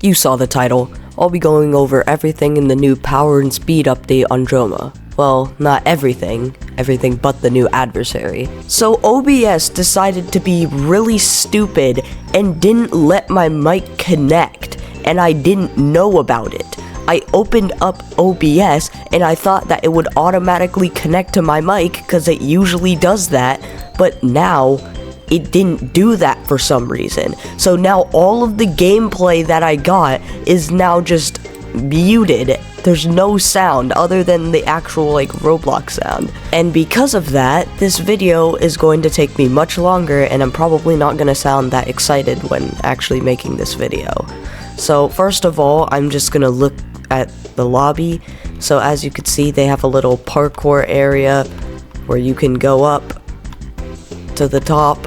You saw the title. I'll be going over everything in the new power and speed update on JOMA. Well, not everything but the new adversary. So OBS decided to be really stupid and didn't let my mic connect, and I didn't know about it. I opened up OBS and I thought that it would automatically connect to my mic because it usually does that, but now it didn't do that for some reason. So now all of the gameplay that I got is now just muted. There's no sound other than the actual Roblox sound. And because of that, this video is going to take me much longer, and I'm probably not going to sound that excited when actually making this video. So first of all, I'm just going to look at the lobby. So as you can see, they have a little parkour area where you can go up to the top.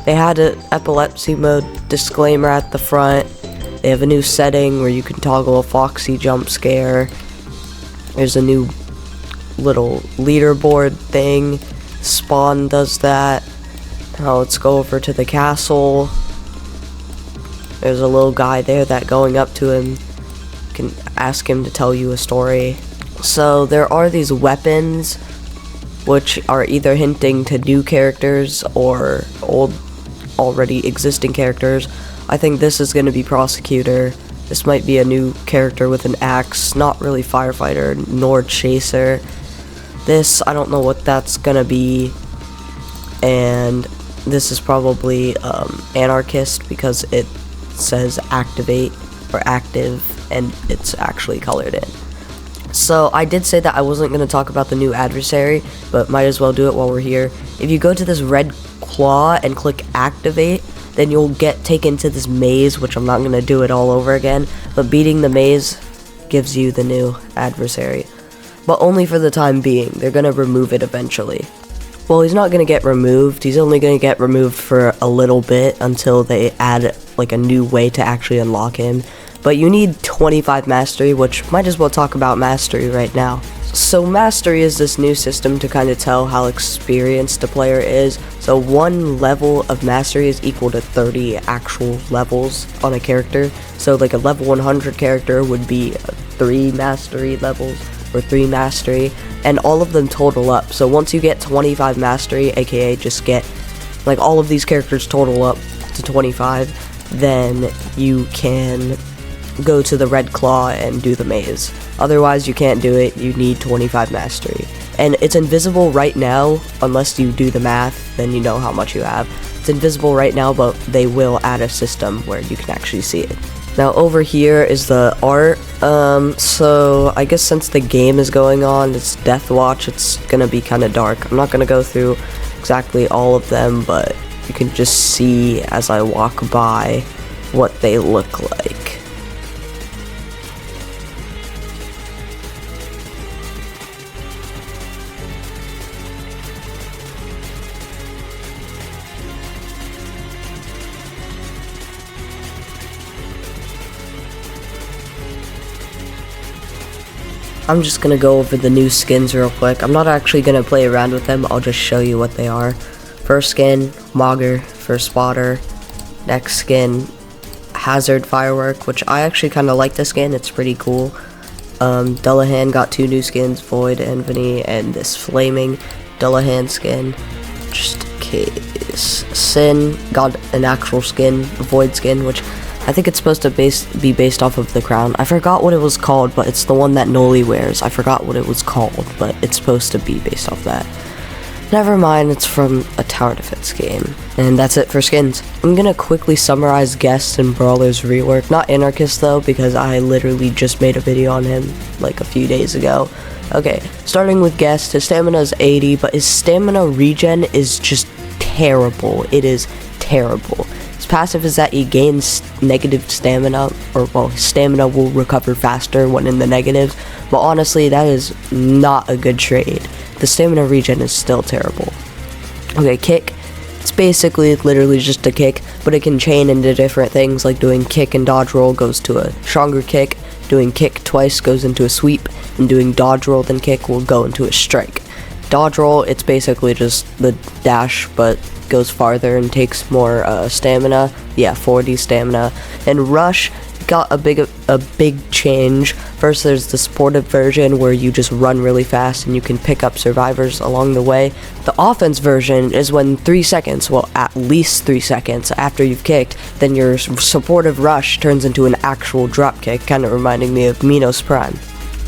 They had an epilepsy mode disclaimer at the front. They have a new setting where you can toggle a Foxy jump scare. There's a new little leaderboard thing. Spawn does that. Now let's go over to the castle. There's a little guy there that going up to him can ask him to tell you a story. So there are these weapons which are either hinting to new characters or already existing characters. I think this is going to be Prosecutor. This might be a new character with an axe, not really Firefighter nor Chaser. This, I don't know what that's going to be. And this is probably Anarchist because it says activate or active and it's actually colored in. So I did say that I wasn't going to talk about the new adversary, but might as well do it while we're here. If you go to this red claw and click activate, then you'll get taken to this maze, which I'm not going to do it all over again, but beating the maze gives you the new adversary. But only for the time being. They're going to remove it eventually. Well, he's not going to get removed. He's only going to get removed for a little bit until they add a new way to actually unlock him. But you need 25 mastery, which might as well talk about mastery right now. So mastery is this new system to kind of tell how experienced a player is. So one level of mastery is equal to 30 actual levels on a character. So a level 100 character would be 3 mastery levels or 3 mastery, and all of them total up. So once you get 25 mastery, aka just get all of these characters total up to 25, then you can go to the red claw and do the maze. Otherwise you can't do it. You need 25 mastery, and it's invisible right now unless you do the math, then you know how much you have. It's invisible right now, but they will add a system where you can actually see it. Now over here is the art. So I guess since the game is going on, it's Death Watch, it's gonna be kind of dark. I'm not gonna go through exactly all of them, but you can just see as I walk by what they look like. I'm just gonna go over the new skins real quick. I'm not actually gonna play around with them, I'll just show you what they are. First skin, Mogger for Spotter. Next skin, Hazard Firework, which I actually kinda like this skin, it's pretty cool. Dullahan got 2 new skins, Void Envy, and this Flaming Dullahan skin, just in case. Sin got an actual skin, Void skin, which I think it's supposed to be based off of the crown. I forgot what it was called, but it's the one that Noli wears. I forgot what it was called, but it's supposed to be based off that. Never mind, it's from a tower defense game. And that's it for skins. I'm gonna quickly summarize Guest and Brawler's rework. Not Anarchist though, because I literally just made a video on him a few days ago. Okay, starting with Guest, his stamina is 80, but his stamina regen is just terrible. It is terrible. Passive is that he gains negative stamina, or his stamina will recover faster when in the negatives, but honestly that is not a good trade. The stamina regen is still terrible. Okay, kick, it's basically literally just a kick, but it can chain into different things, like doing kick and dodge roll goes to a stronger kick, doing kick twice goes into a sweep, and doing dodge roll then kick will go into a strike. Dodge roll, it's basically just the dash, but goes farther and takes more stamina. Yeah, 40 stamina. And rush, got a big change. First, there's the supportive version where you just run really fast and you can pick up survivors along the way. The offense version is when 3 seconds, well, at least 3 seconds after you've kicked, then your supportive rush turns into an actual drop kick, kind of reminding me of Minos Prime.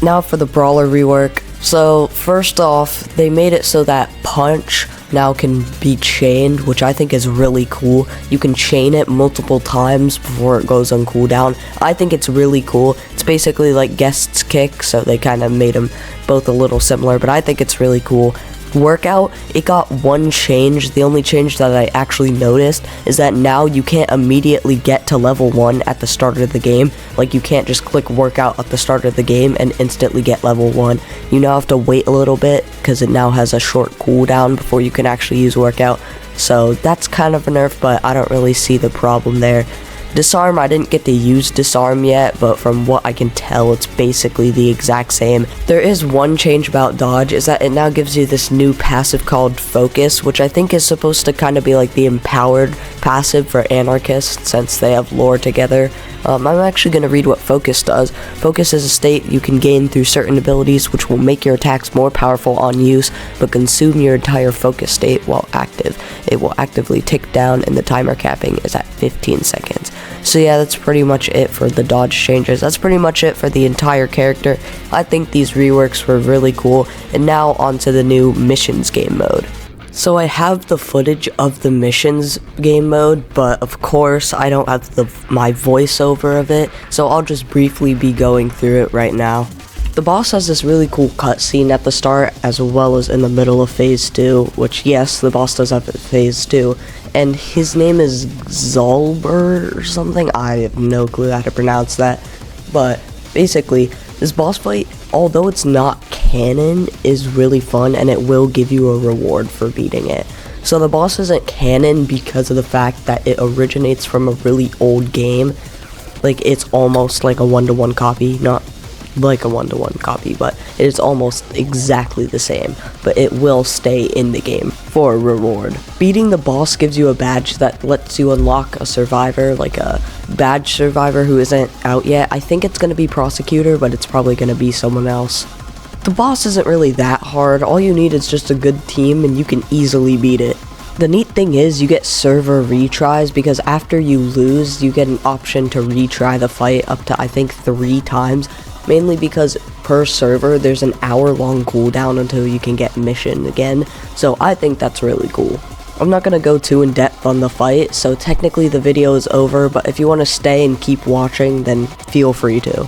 Now for the Brawler rework. So first off, they made it so that punch now can be chained, which I think is really cool. You can chain it multiple times before it goes on cooldown. I think it's really cool. It's basically like Guest's kick, so they kind of made them both a little similar, but I think it's really cool. Workout, it got one change. The only change that I actually noticed is that now you can't immediately get to level 1 at the start of the game. Like, you can't just click workout at the start of the game and instantly get level 1. You now have to wait a little bit because it now has a short cooldown before you can actually use workout. So that's kind of a nerf, but I don't really see the problem there. Disarm, I didn't get to use disarm yet, but from what I can tell, it's basically the exact same. There is one change about dodge, is that it now gives you this new passive called focus, which I think is supposed to kind of be like the empowered passive for anarchists, since they have lore together. I'm actually going to read what focus does. Focus is a state you can gain through certain abilities which will make your attacks more powerful on use, but consume your entire focus state while active. It will actively tick down and the timer capping is at 15 seconds. So yeah, that's pretty much it for the dodge changes. That's pretty much it for the entire character. I think these reworks were really cool. And now onto the new missions game mode. So I have the footage of the missions game mode, but of course I don't have my voiceover of it, so I'll just briefly be going through it right now. The boss has this really cool cutscene at the start, as well as in the middle of phase 2, which yes, the boss does have phase 2, and his name is Zolber or something. I have no clue how to pronounce that, but basically, this boss fight, although it's not canon, is really fun, and it will give you a reward for beating it. So the boss isn't canon because of the fact that it originates from a really old game. Like, it's almost like a one-to-one copy, not like a one-to-one copy, but it is almost exactly the same, but it will stay in the game for a reward. Beating the boss gives you a badge that lets you unlock a survivor, like a badge survivor who isn't out yet. I think it's going to be Prosecutor, but it's probably going to be someone else. The boss isn't really that hard. All you need is just a good team and you can easily beat it. The neat thing is you get server retries, because after you lose you get an option to retry the fight up to I think 3 times. Mainly because per server there's an hour-long cooldown until you can get mission again, so I think that's really cool. I'm not going to go too in depth on the fight, so technically the video is over, but if you want to stay and keep watching, then feel free to.